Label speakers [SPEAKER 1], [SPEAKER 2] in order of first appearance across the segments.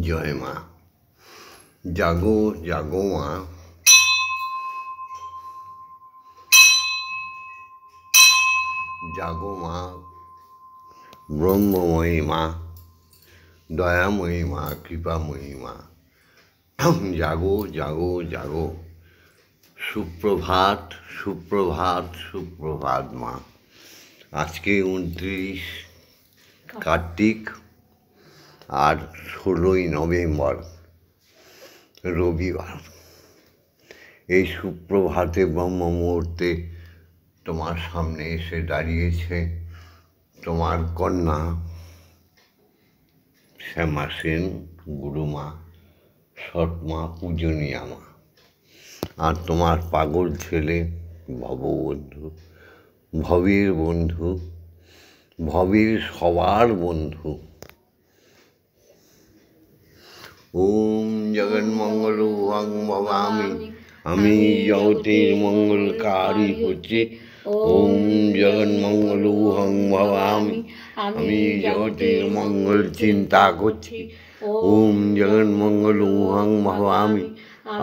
[SPEAKER 1] জয় মা। জাগো জাগো মা, জাগো মা, ব্রহ্মময়ী মা, দয়াময়ী মা, কৃপাময়ী মা। জাগো জাগো জাগো। সুপ্রভাত সুপ্রভাত সুপ্রভাত মা। আজকে 29 কার্তিক আর 16ই নভেম্বর রবিবার। এই সুপ্রভাতে ব্রহ্ম মুহূর্তে তোমার সামনে এসে দাঁড়িয়েছে তোমার কন্যা শ্যামা সেন, গুরুমা, সৎমা, পূজনীয়া মা, আর তোমার পাগল ছেলে ভববন্ধু, ভবের বন্ধু, ভবের সবার বন্ধু। ওম জগন্মঙ্গল ভং ভবামি, আমি জগতের মঙ্গলকারী হচ্ছে। ওম জগন্মঙ্গল ভং ভবামি, আমি জগতের মঙ্গল চিন্তা করছি। ওম জগন্মঙ্গল ভং ভবামি,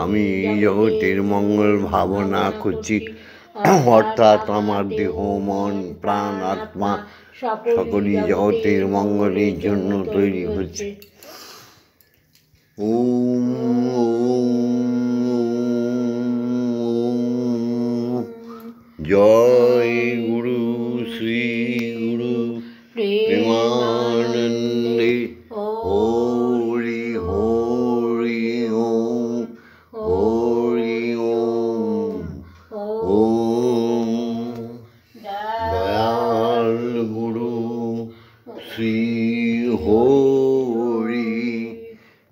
[SPEAKER 1] আমি জগতের মঙ্গল ভাবনা করছি। অর্থাৎ আমার দেহ, মন, প্রাণ, আত্মা সকলই জগতের মঙ্গলের জন্য তৈরি হচ্ছে। ওম জয় গুরু শ্রী গুরু প্রেমানন্দে। হরি হরি ওম, হরি ওম। ওম দয়াল গুরু শ্রী হরি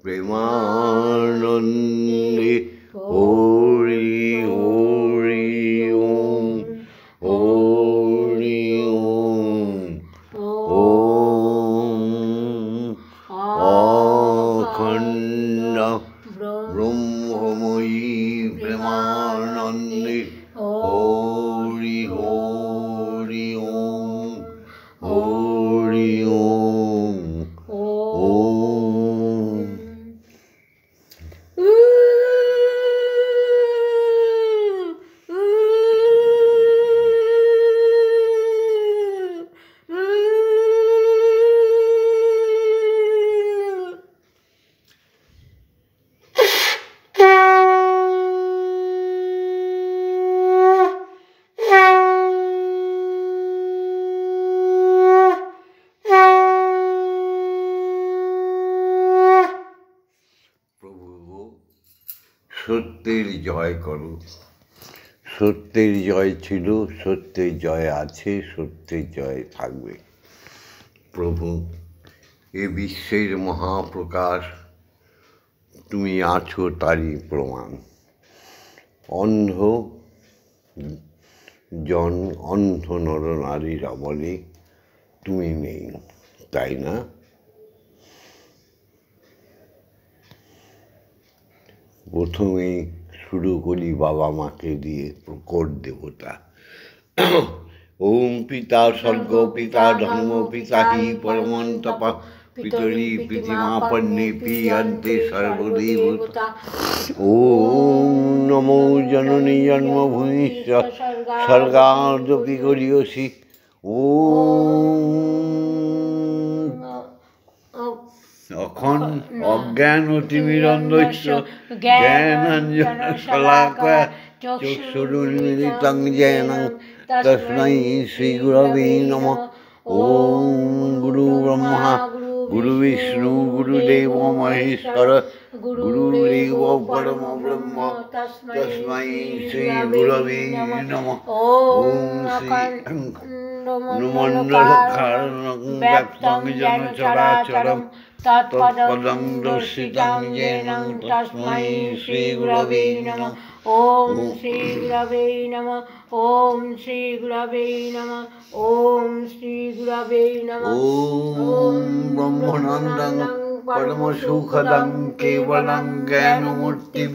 [SPEAKER 1] প্রেমানন্দে। হরি হরি ওম, হরি ওম। ওম অখণ্ড ব্রহ্মময়ী প্রেমানন্দে। হরি হরি ওম, হরি ওম। ওম সত্যের জয় করো। সত্যের জয় ছিল, সত্যের জয় আছে, সত্যের জয় থাকবে। প্রভু, এ বিশ্বের মহাপ্রকাশ তুমি আছো তারই প্রমাণ। অন্ধ অন্ধ নরনারীরা বলে তুমি নেই, তাই না? প্রথমেই শুরু করি বাবা মাকে দিয়ে, প্রকট দেবতা। ওম পিতা স্বর্গ, পিতা ধর্ম, পিতা হি পরমন্তপা, পিতরি প্রীতিমাপন্নে পিয়ন্তে সর্বদেবতা। ওম নমো জননী জন্মভূমিশ্চ স্বর্গাদপি গরীয়সি। ওম অজ্ঞান অতিমিরন্ধস্য জ্ঞানাঞ্জন শলাকয়া চক্ষুরুন্মিলিतं येन তস্मै শ্রীগুরবে নমঃ। ওম গুরু ব্রহ্মা গুরু বিষ্ণু গুরুদেব মহেশ্বর গুরুদেব পরম ব্রহ্ম তস্मै শ্রীগুরবে নমঃ। ওম শ্রী মণ্ডলকারণং ব্যাপ্তং যেন চরাচরম তৎপদং দর্শিতং येन তস্मै শ্রীগুরবে নমঃ। ওম শ্রীগুরবে নমঃ। ওম শ্রীগুরবে নমঃ। ওম শ্রীগুরবে নমঃ। ওম ব্রহ্মানন্দং পরমসুখদং কেবলং জ্ঞানমূর্তিং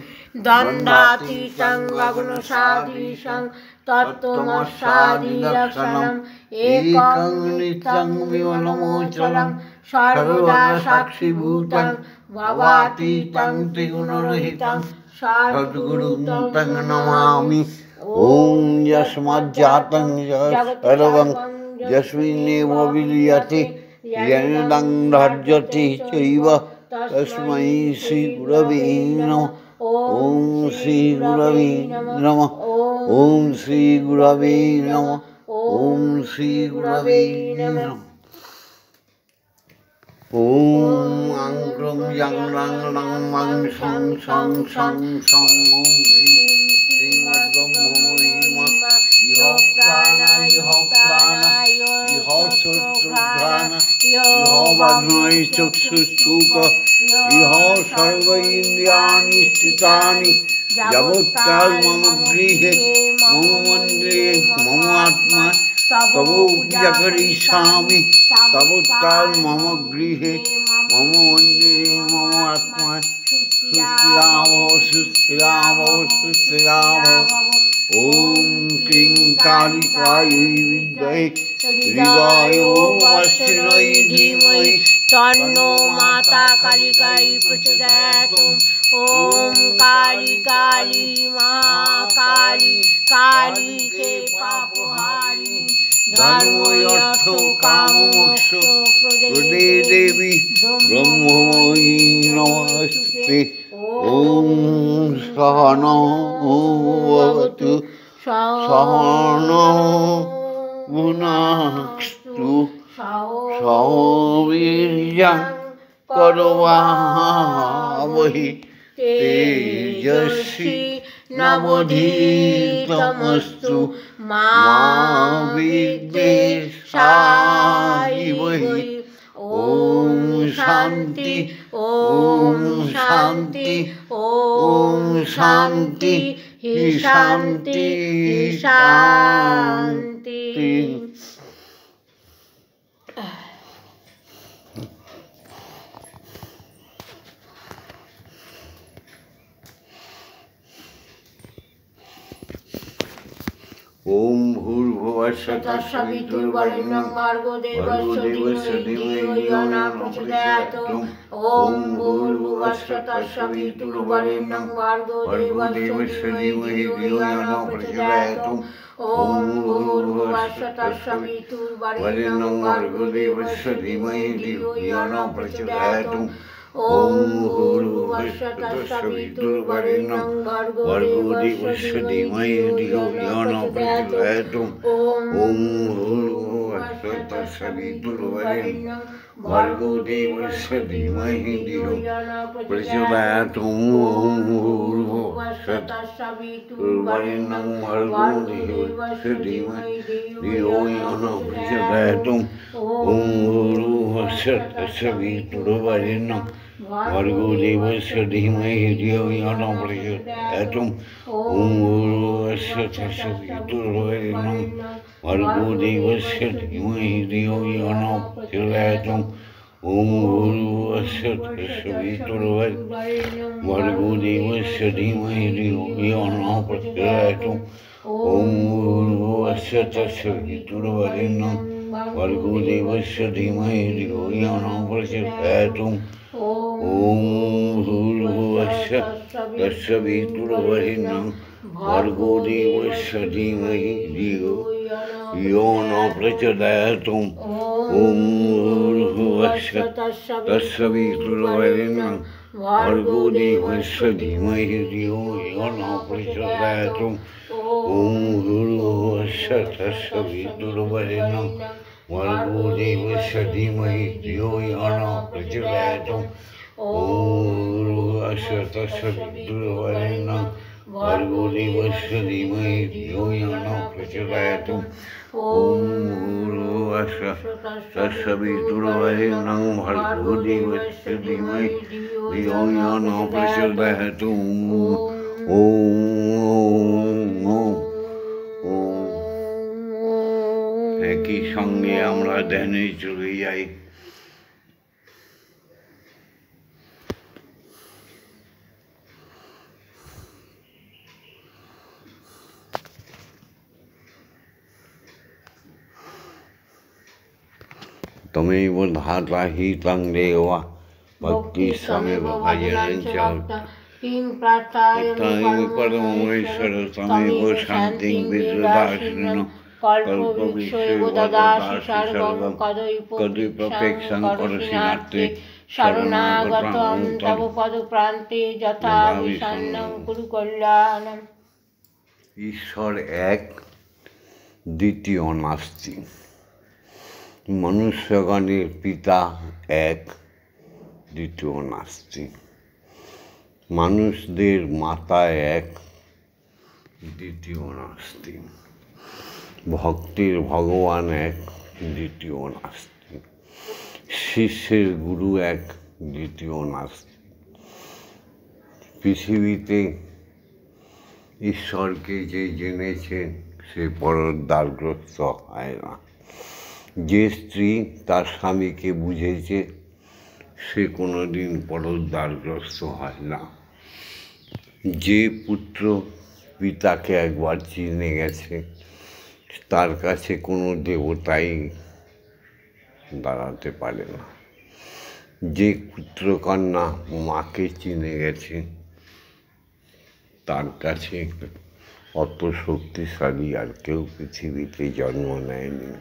[SPEAKER 1] দ্বন্দ্বাতীতং গগনসাদৃশং तत्त्वमस्यादिलक्षणम् एकं नित्यं विमलमोचलं सर्वदा साक्षिभूतं भवातीतं त्रिगुणरहितं सद्गुरुं तं नमामि। ॐ यस्माज्जातं सर्वं यस्मिन्नेव विलीयते येनं धार्यते चैव तस्मै श्रीगुरवे नमः। ॐ श्रीगुरवे नमः। ॐ श्रीगुरवे नमः। ॐ श्रीगुरवे नमः। ॐ अं क्लं यं लं लं मं शं शं शं शं ॐ श्रीमद्ब्रह्ममहिमा इह प्राण इह चक्षुर्घ्राण इह वग्नः चक्षुष्टुक इह सर्व इन्द्रियाणि स्थितानि यावत्काल मम गृहे मम मन्दिरे मम आत्मा तव पूजा करिष्यामि तावत्काल मम गृहे मम मन्दिरे मम आत्मा सुस्थिराभव। ॐ क्लीं कालिकायै विद्महे हृदाय वैष्णवे धीमहि तन्नो माता कालिकायै प्रचोदयात्। ॐ काली काली महाकाली काली के पापहारिणी धर्म अर्थ काम मोक्ष प्रदे देवी ब्रह्ममयी नमस्ते। ॐ सहना भवतु सहना भुनक्तु सह वीर्यं करवावहै तेजस्वी नवधीतमस्तु मा विद्विषावहै। ॐ शान्ति ॐ शान्ति ॐ शान्ति शान्ति शान्ति। ॐ भूर्भुवः स्वः सवितुर्वरेण्यं भर्गो देवस्य धीमहि धियो न प्रचोदयात्। ॐ भूर्भुवः स्वः सवितुर्वरेण्यं भर्गो देवस्य धीमहि धियो न प्रचोदयात्। ॐ भूर्भुवः स्वः सवितुर्वरेण्यं भर्गो देवस्य धीमहि धियो न प्रचोदयात्। ॐ भूर्भुवः स्वः सवितुर्वरेण्यं भर्गो देवस्य धीमहि धियो न प्रचोदयात्। ॐ भूर्भुवः स्वः सवितुर्वरेण्यं भर्गो देवस्य धीमहि धियो न प्रचोदयात्। ॐ भूर्भुवः स्वः सवितुर्वरेण्यं भर्गो देवस्य धीमहि धियो न प्रचोदयात्। ॐ भूर्भुवः स्वः सवितुर्वरेण्यं भर्गो देवस्य धीमहि धियो न प्रचोदयात्। ॐ भूर्भुवः स्वः सवितुर्वरेण्यं भर्गो देवस्य धीमहि धियो न प्रचोदयात्। ॐ भूर्भुवः स्वः सवितुर्वरेण्यं भर्गो देवस्य धीमहि धियो न प्रचोदयात्। ॐ भूर्भुवः स्वः सवितुर्वरेण्यं भर्गो देवस्य धीमहि धियो न प्रचोदयात्। ॐ भूर्भुवः स्वः सवितुर्वरेण्यं भर्गो देवस्य धीमहि धियो न प्रचोदयात्। ॐ भूर्भुवः स्वः सवितुर्वरेण्यं भर्गो देवस्य धीमहि धियो न प्रचोदयात्। ॐ भूर्भुवः स्वः सवितुर्वरेण्यं भर्गो देवस्य धीमहि धियो न प्रचोदयात्। ॐ भूर्भुवः स्वः सवितुर्वरेण्यं भर्गो देवस्य धीमहि धियो न प्रचोदयात्। ॐ भूर्भुवः स्वः सवितुर्वरेण्यं भर्गो देवस्य धीमहि धियो न प्रचोदयात्। একই সঙ্গে আমরা ধ্যানে চলে যাই। তমেব ধাতা হিতং দেবা ভক্তি সমেব ভজनं চ
[SPEAKER 2] কিং প্রার্থায়ামি
[SPEAKER 1] পরমেশ্বর তমেব শান্তিং বিদধাতুন
[SPEAKER 2] কল্পবৃক্ষৈব দদাসি সর্বং কদৈপেক্ষং করোসি নাত্রে শরণাগতং তব পদপ্রান্তে যথা বিষণ্ণং কুরু কল্যাণম।
[SPEAKER 1] ঈশ্বর এক, দ্বিতীয় নাস্তি। মনুষ্যগণের পিতা এক, দ্বিতীয় নাস্তি। মানুষদের মাতা এক, দ্বিতীয় নাস্তি। ভক্তের ভগবান এক, দ্বিতীয় নাস্তি। শিষ্যের গুরু এক, দ্বিতীয় নাস্তি। পৃথিবীতে ঈশ্বরকে যে জেনেছে সে পরোদ্ধারগ্রস্ত হয় না। যে স্ত্রী তার স্বামীকে বুঝেছে সে কোনোদিন পরোদ্ধারগ্রস্ত হয় না। যে পুত্র পিতাকে একবার চিনে গেছে তার কাছে কোনো দেবতাই দাঁড়াতে পারে না। যে পুত্রকন্যা মাকে চিনে গেছে তার কাছে অত শক্তিশালী আর কেউ পৃথিবীতে জন্ম নেয়নি।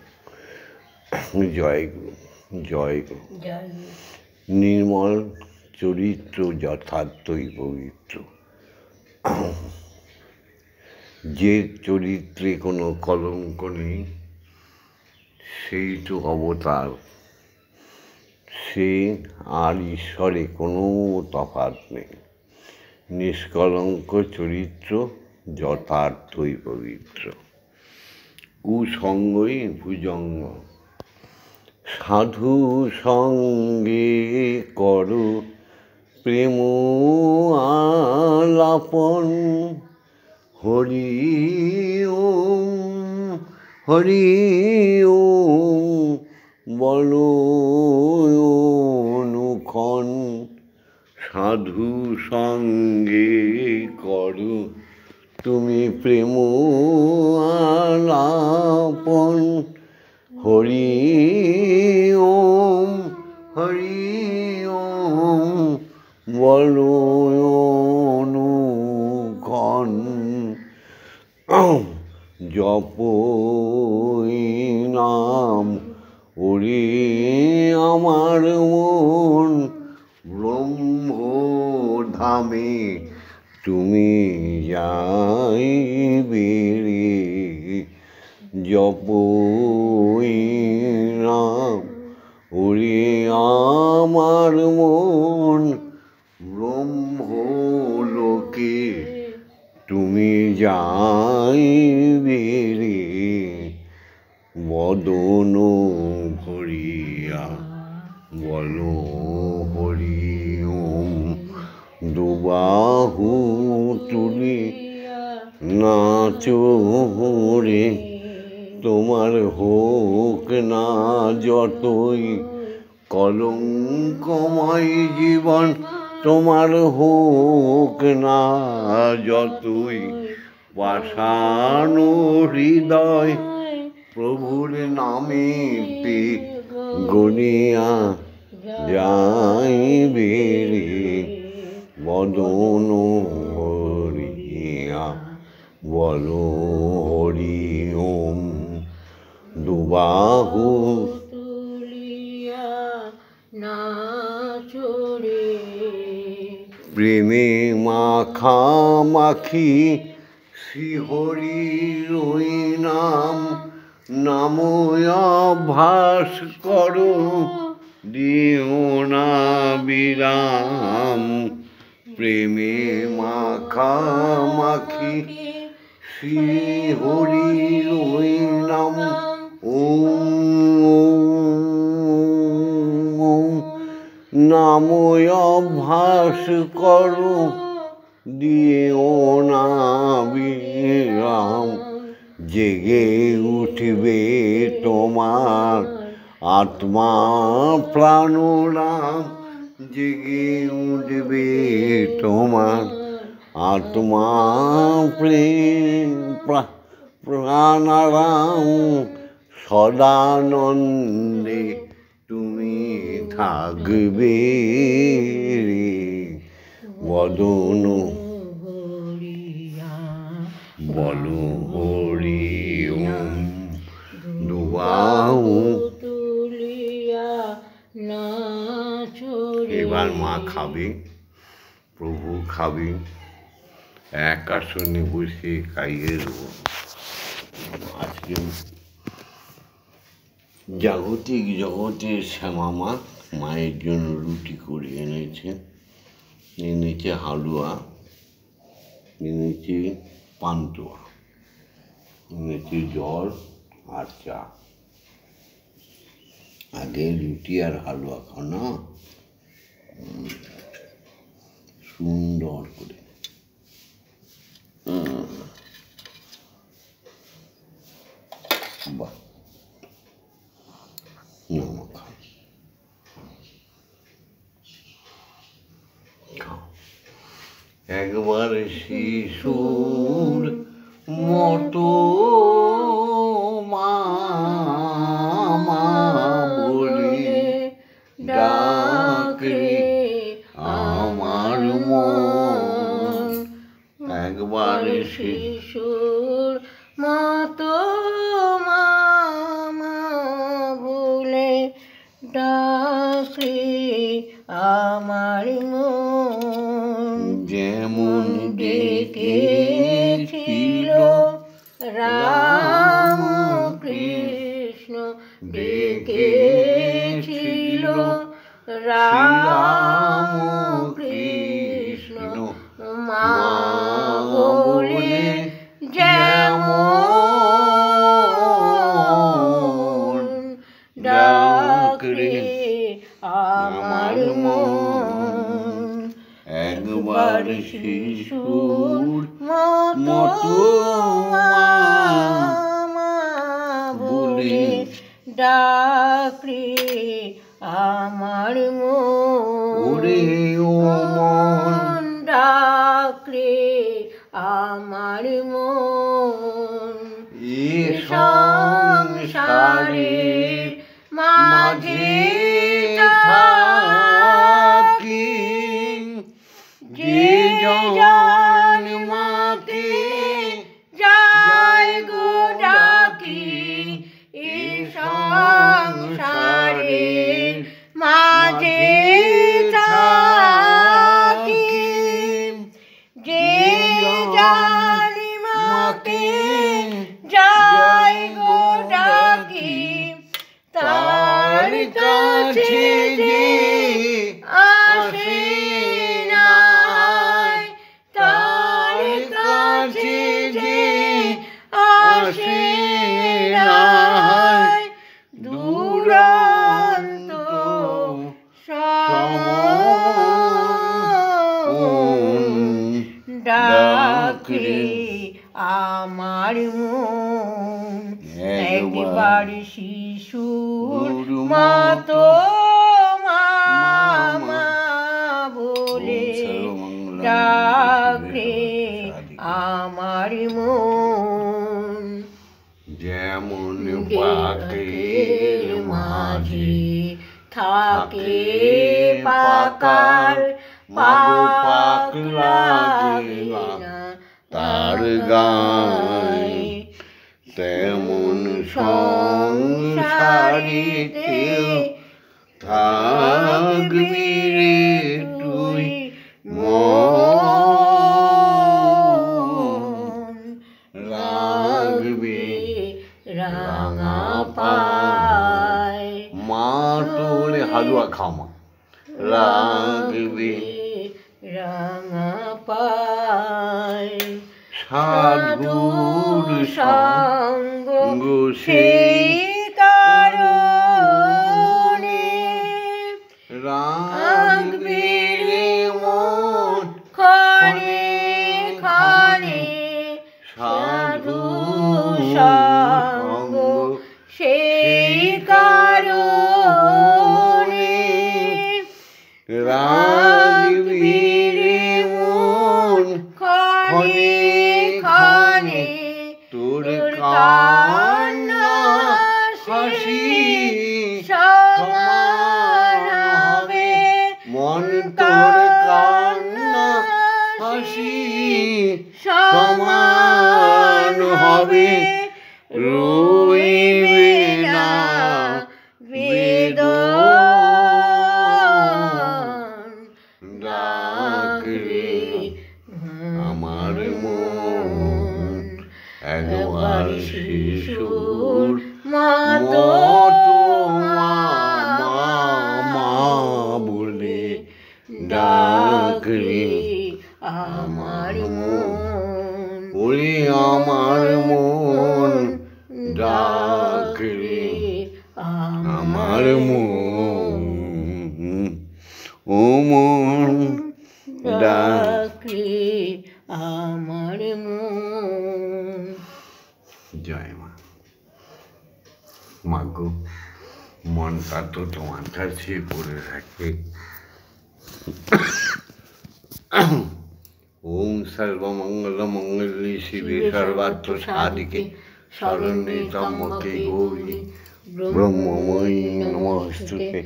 [SPEAKER 1] জয় গুরু, জয় গুরু। নির্মল চরিত্র যথার্থই পবিত্র। যে চরিত্রে কোনো কলঙ্ক নেই সেই তো অবতার। সে আর ঈশ্বরে কোনো তফাৎ নেই। নিষ্কলঙ্ক চরিত্র যথার্থই পবিত্র। কুসঙ্গই ভুজঙ্গ। সাধু সঙ্গে করো প্রেম আলাপন। হরি ওম, হরি ওম বলো অনুক্ষণ। সাধু সঙ্গে করো তুমি প্রেম আলাপন। হরি ওম, হরি ওম বলো অনুক্ষণ। জপই নাম ওরে আমার মন। ব্রহ্মধামে তুমি যাইবে রে। জপই নাম ওরে আমার মন। ব্রহ্মলোকে তুমি যাইবে রে। বদন ভরিয়া বলো হরি ওম। দুবাহু তুলি নাচো রে। তোমার হোক না যতই কলঙ্কময় জীবন। তোমার হোক না যতই পাষাণ হৃদয়। প্রভুর নামেতে গড়িয়া যাইবে রে। বদন ভরিয়া বলো হরি ওম। দুবাহু
[SPEAKER 2] তুলিয়া নাচো রে।
[SPEAKER 1] প্রেমে মাখামাখি শ্রীহরির ওই নাম। নাময়াভাস করো দিও না বিরাম। প্রেমে মাখামাখি শ্রীহরির ওই নাম। ওম নাময়াভাস করো দিও না বিরাম। জেগে উঠবে তোমার আত্মা প্রাণরাম। জেগে উঠবে তোমার আত্মা প্রাণরাম। সদানন্দে থাকবে রে বদন
[SPEAKER 2] ভরিয়া
[SPEAKER 1] বলো হরি ওম দুবাহু
[SPEAKER 2] তুলিয়া নাচরে।
[SPEAKER 1] এবার মা খাবে, প্রভু খাবে, এক আসনে বসে খাইয়ে দেবো। আজকে জাগতিক জগতের শ্যামা মা মায়ের জন্য রুটি করে এনেছে, হালুয়া, এনেছে পান্তুয়া, এনেছে জল আর চা। আগে রুটি আর হালুয়া খাও না, সুন্দর করে। বাহ, একবার শিশুর মতো মা বলে ডাকে আমার মন। একবার
[SPEAKER 2] শিশুর মতো মামা বলে ডাকে আমার মন।
[SPEAKER 1] যেমন ডেকেছিল
[SPEAKER 2] রাম কৃষ্ণ, ডেকেছিল রাম কৃষ্ণ মা বলে যেমন ডাকে আমার মন।
[SPEAKER 1] একবার শিশুর মতো
[SPEAKER 2] মামা বলে ডাকে আমার মন।
[SPEAKER 1] ওরে ও মন
[SPEAKER 2] ডাকে আমার মন।
[SPEAKER 1] এ সংসারে
[SPEAKER 2] মাঝে
[SPEAKER 1] থাকি যে জন মাকে
[SPEAKER 2] যায় গো ডাকি। এ সংসারে মাঝে থাকি যে জন মাকে যায় গো ডাকি। তার কাছে যে আসে নাই, তার কাছে যে আসে নাই, দুরন্ত সমন ডাকে আমার মন। একবার শিশুর মতো মামা বলে ডাকে আমার মন।
[SPEAKER 1] যেমন পাখির মাঝে
[SPEAKER 2] থাকে পাকার পাক লাগে না
[SPEAKER 1] তার গায়, তেমন সংসারিতে থাকবি রে তুই মন। লাগবে
[SPEAKER 2] রাঙা পায়
[SPEAKER 1] মা তোর হালুয়া খামা, লাগবে
[SPEAKER 2] রাঙা পায়
[SPEAKER 1] সাধুর
[SPEAKER 2] সঙ্গ
[SPEAKER 1] সেই
[SPEAKER 2] কারণে।
[SPEAKER 1] রাগবে রে মন
[SPEAKER 2] ক্ষণে ক্ষণে সাধু সঙ্গ সেই কারণে।
[SPEAKER 1] রাগবে রে মন
[SPEAKER 2] ক্ষণে ক্ষণে
[SPEAKER 1] তোর কান্না হাসি
[SPEAKER 2] সমানা সমান হবে, রইবে না বেদন।
[SPEAKER 1] ডাকরে আমার মন একবার শিশুর
[SPEAKER 2] মতো
[SPEAKER 1] মা বলে ডাকরে
[SPEAKER 2] আমার মন,
[SPEAKER 1] ওরে আমার মন ডাকরে আমার মন, ও মন
[SPEAKER 2] ডাকরে আমার মন।
[SPEAKER 1] জয় মা। মাগো, মনটা তো তোমার কাছে পড়ে থাকে। ওম সর্বমঙ্গল মঙ্গলে শিবে সর্বার্থ সাধিকে শরণ্যে ত্র্যম্বকে গৌরী ব্রহ্মময়ী নমস্তুতে।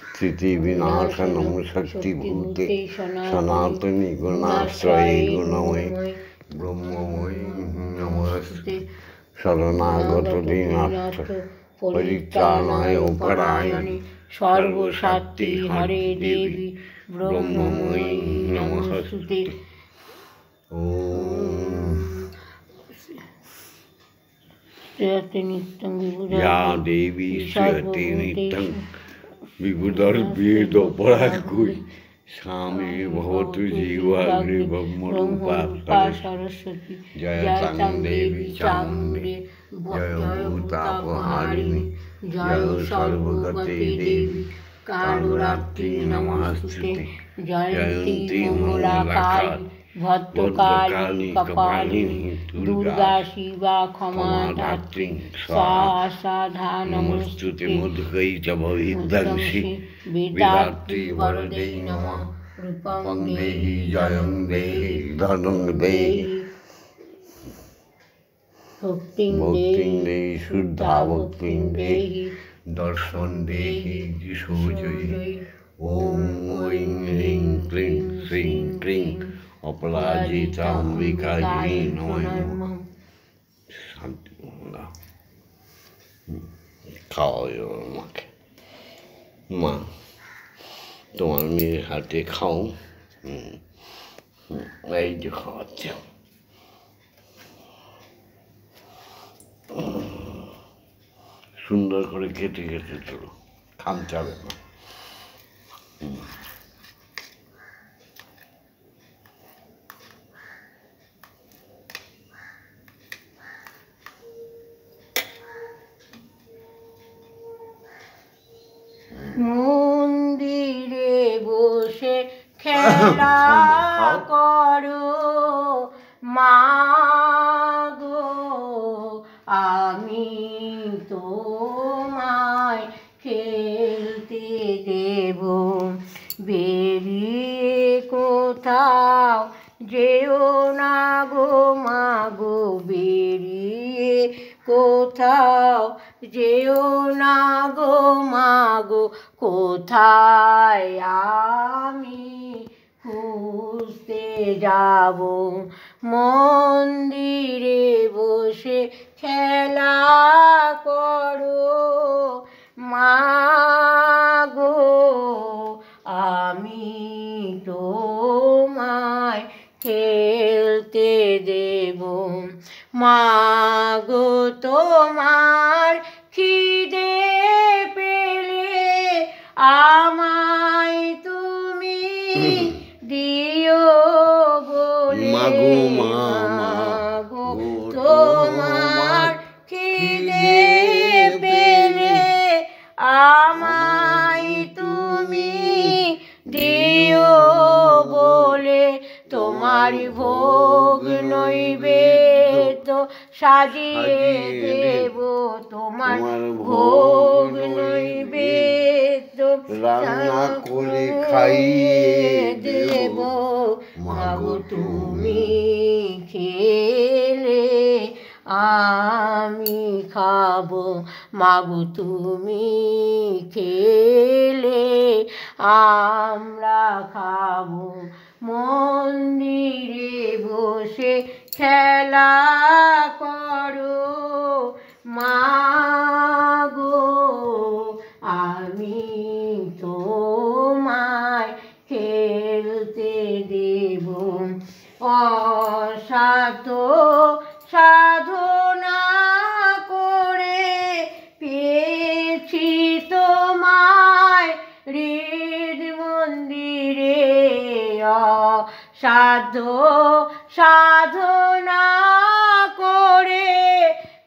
[SPEAKER 1] স্থিতি বিনাশনম শক্তিভূতে সনাতনী গুণাশ্রয়ে গুণময়ী ব্রহ্মময়ী নমস্তুতে। শরণাগত দীনার্থ পরিত্রাণায় পরায়ণে
[SPEAKER 2] সর্বশক্তি হরে দেবী ব্রহ্মময়ী নমস্তুতে।
[SPEAKER 1] या देवी श्रीयते नित्यं विबुधर्वेदोपराकुल स्वामी भवतु जीवाग्रे ब्रह्मरूपा
[SPEAKER 2] सरस्वती।
[SPEAKER 1] जय तं देवी चामुण्डे जय भूतापहारिणि जय सर्वगते देवी कालरात्रि नमस्ते। जयन्ती मंगलाकाली भद्रकाली कपालिनी दुर्गा शिवा क्षमा धात्री स्वाहा नमस्तुते। मधुकै च भविद्दंसि वेदात्री वरदे नमः। रूपं देहि जयं देहि धनं देहि भक्तिं देहि शुद्धा भक्तिं देहि दर्शन देहि दिशो जयि। ॐ ऐं ह्रीं क्लीं श्रीं क्रीं अपराजिताम्बिकायै नमः। শান্তি খাওয়াও এবার মাকে। মা, তোমার মেয়ের হাতে খাও। এই যে খাওয়াচ্ছে। সুন্দর করে কেটে কেটে চলো, খামতে হবে না।
[SPEAKER 2] মন্দিরে বসে খেলা করো মাগো, আমি তোমায় খেলতে দেব। বেরিয়ে কোথাও যেও না গো মাগো, বেরিয়ে কোথাও যেও না গো মাগো, কোথায় আমি খুঁজতে যাব। মন্দিরে বসে খেলা করো মাগো, আমি তোমায় খেলতে দেব। মাগো তোমার খিদে পেলে আমায় তুমি দিও বলে। মাগো তোমার খিদে পেলে আমায় তুমি দিও বলে। তোমার ভোগ নৈবেদ্য সাজিয়ে দেব, তোমার ভোগ নৈবেদ্য
[SPEAKER 1] রান্না করে খাইয়ে
[SPEAKER 2] দেব। মাগো তুমি খেলে আমি খাবো, মাগো তুমি খেলে আমরা খাবো মন্দিরে বসে খেলা করো মা গো আমি তোমায় খেলতে দেব অসাধ্য সাধনা করে পেয়েছি তোমায় হৃদ মন্দিরে অসাধ্য সাধনা করে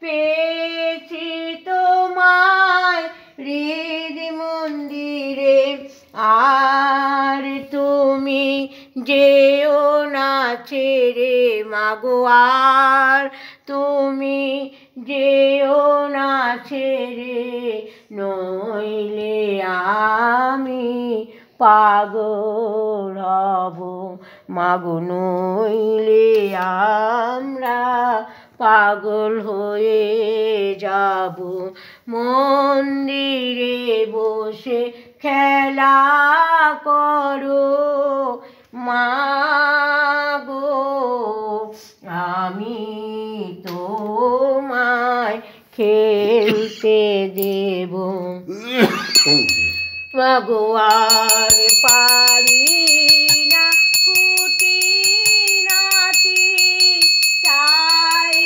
[SPEAKER 2] পেয়েছি তোমায় হৃদ মন্দিরে আর তুমি যেও না ছেড়ে মাগো আর তুমি যেও না ছেড়ে নইলে আমি পাগল হব মাগো নইলে আমরা পাগল হয়ে যাব মন্দিরে বসে খেলা করো মা গো আমি তোমায় খেলতে দেব মাগো আর পারি না খুঁটিনাটি চাই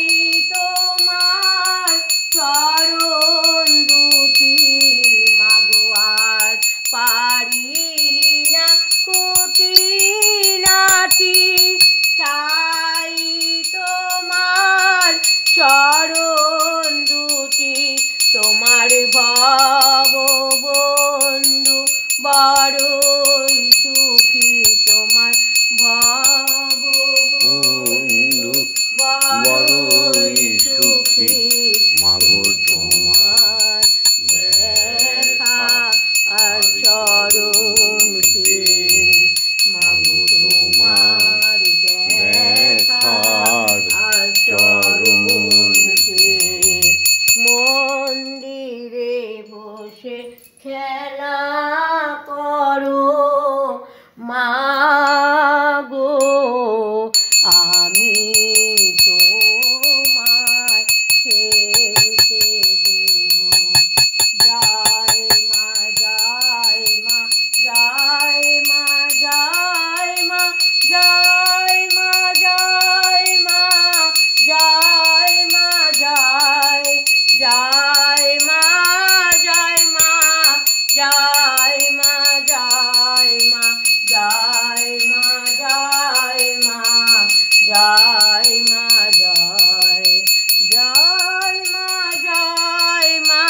[SPEAKER 2] তোমার চরণ দুটি মাগো আর পারি না খুঁটিনাটি চাই তোমার চরণ দুটি তোমার ভব বন্ধু বড়ই সুখী তোমার ভব বন্ধু বড়ই সুখী
[SPEAKER 1] মাগো
[SPEAKER 2] তোমার দেখা আর চরণ পেয়ে মাগো তোমার দেখা আর চরণ পেয়ে মন্দিরে বসে খেলা করো মা গো আমি তোমায় খেলতে দেব জয় মা জয় মা জয় মা জয় মা জয় মা জয় মা জয় মা জয় জয় মা জয় মা জয় মা জয় মা জয় মা জয় মা জয় মা জয় জয় মা জয় মা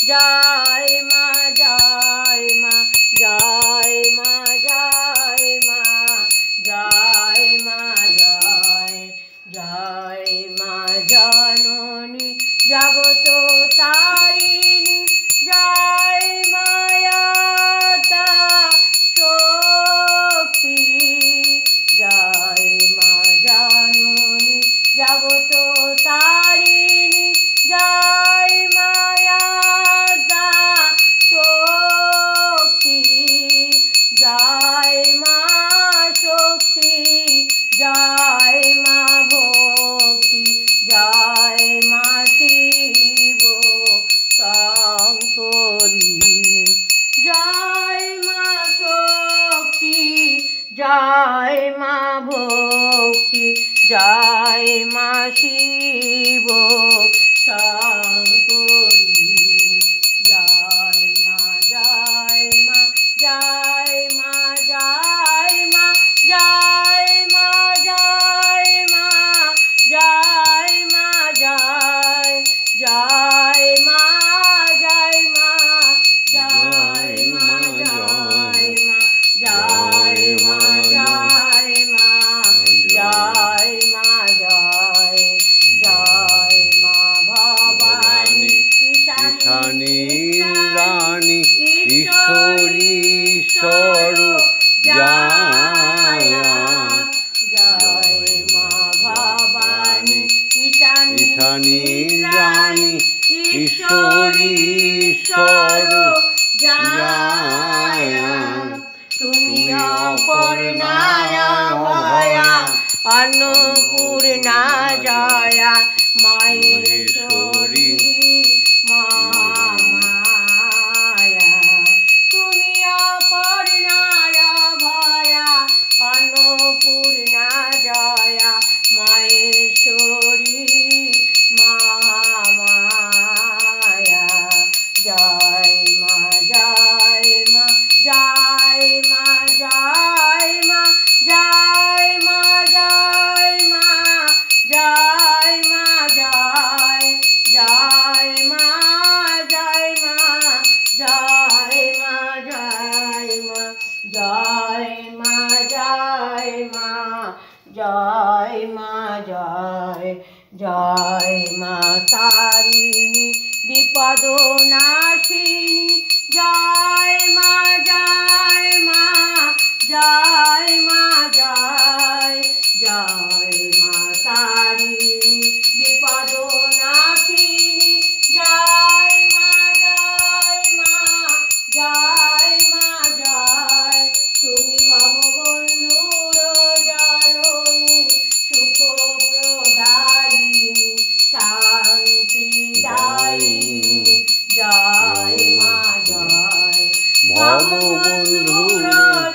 [SPEAKER 2] জয় মা জয় মা জয় মা জয় মা জয় মা জয় জয় মা জননী জগত তারিণী জয় মায়াতা শক্তি জয় মা জননী জগত তারিণী জয় মায়াতা শক্তি জয় মা শক্তি জয় মা ভক্তি জয় মা শিব শঙ্করী জয় মা শক্তি জয় মা ভক্তি জয় মা শিব শঙ্করী জয় মা জয় মা জয় মা জয় মা জয় মা জয় মা জয় মা জয় জয় মা জয় মা জয় মা জয় মা জয় মা জয় মা জয় মা জয় জয় মা ভবানী ঈশানী রানী ঈশ্বরী ঈশ্বর জয় জয় মা ভবানী ঈশানী রানী ঈশ্বরী ঈশ্বর জয় অপর্ণায় ভয়া অন্নপূর্ণা জয়া মহেশ্বরী মহামায়া তুমি অপর্ণায় ভয়া অন্নপূর্ণা জয়া মহেশ্বরী মহামায়া জয় মা জয় মা জয় মা জয় মা জয় মা জয় মা জয় মা জয় জয় মা জয় মা জয় মা জয় মা জয় মা জয় মা জয় মা জয় জয় মা তারিণী বিপদ নাশিনী জয় মা জয় মা জয় মা জয় জয় মা তারিণী বিপদ নাশিনী জয় মা জয় মা জয় মা জয় তুমি ভববন্ধুর জননী সুখ প্রদায়িনী শান্তি দায়িনী জয় মা জয় ভববন্ধুর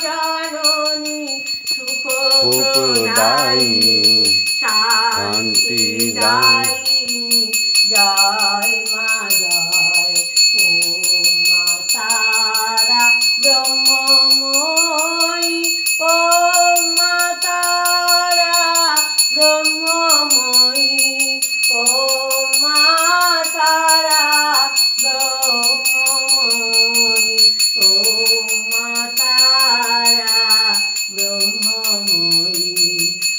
[SPEAKER 2] জননী সুখ প্রদায়িনী শান্তি দায়িনী জয় মা জয় ও মা তারা ব্রহ্মময়ী ও মা তারা ব্রহ্মময়ী ও মা তারা ব্রহ্মময়ী ও মা তারা ব্রহ্মময়ী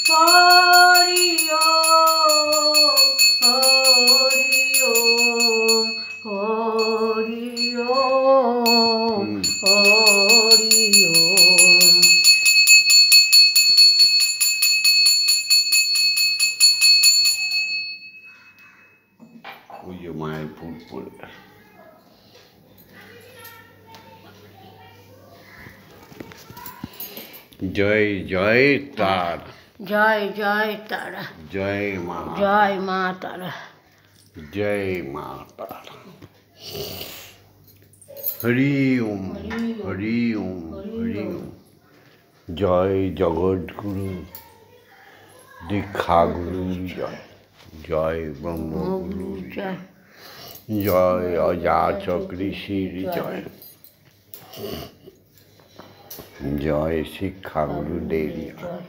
[SPEAKER 2] হরি ওম হরি ওম হরি ওম হরি ওম
[SPEAKER 1] ওই যে মায়ের ফুল পড়ে জয় জয় তার
[SPEAKER 2] জয় জয় তারা
[SPEAKER 1] জয় মা
[SPEAKER 2] জয় মা তারা
[SPEAKER 1] জয় মা তার হরি ওম হরি ওম হরি ওম জয় জগৎগুরু দীক্ষাগুরু জয় জয় ব্রহ্মগুরু
[SPEAKER 2] জয়
[SPEAKER 1] জয় অযাচক ঋষির জয় জয় শিক্ষাগুরুদের জয়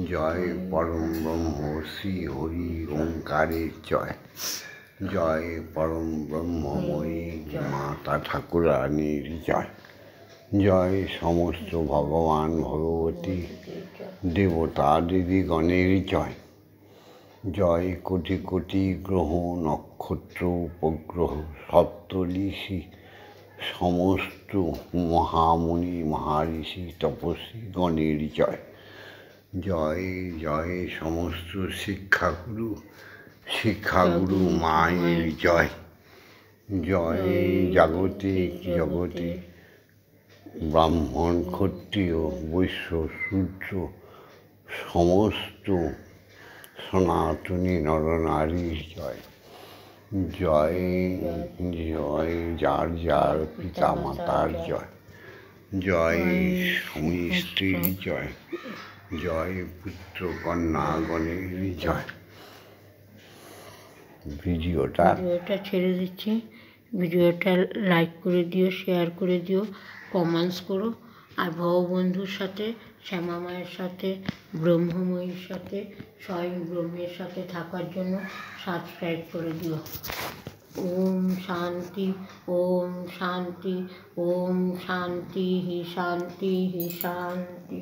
[SPEAKER 1] জয় পরম ব্রহ্ম শ্রী হরি ওঙ্কারের জয় জয় পরম ব্রহ্মময়ী মাতা ঠাকুরানীর জয় জয় সমস্ত ভগবান ভগবতী দেবতা দিদিগণের জয় জয় কোটি কোটি গ্রহ নক্ষত্র উপগ্রহ সপ্ত ঋষি সমস্ত মহামুনি মহারিষি তপস্বী গণের জয় জয় জয় সমস্ত শিক্ষাগুরু মায়ের জয় জয় জাগতিক জগতে ব্রাহ্মণ ক্ষত্রিয় বৈশ্য শূদ্র সমস্ত সনাতনী নরনারীর জয় জয় জয় যার যার পিতা মাতার জয় জয় স্বামী স্ত্রীর জয় জয় পুত্র কন্যাগণের জয় ভিডিওটা
[SPEAKER 2] ছেড়ে দিচ্ছি ভিডিওটা লাইক করে দিও শেয়ার করে দিও কমেন্টস করো আর ভববন্ধুর সাথে শ্যামা মায়ের সাথে ব্রহ্মময়ীর সাথে স্বয়ং ব্রহ্মের সাথে থাকার জন্য সাবস্ক্রাইব করে দিও ওম শান্তি ওম শান্তি ওম শান্তি হি শান্তি হি শান্তি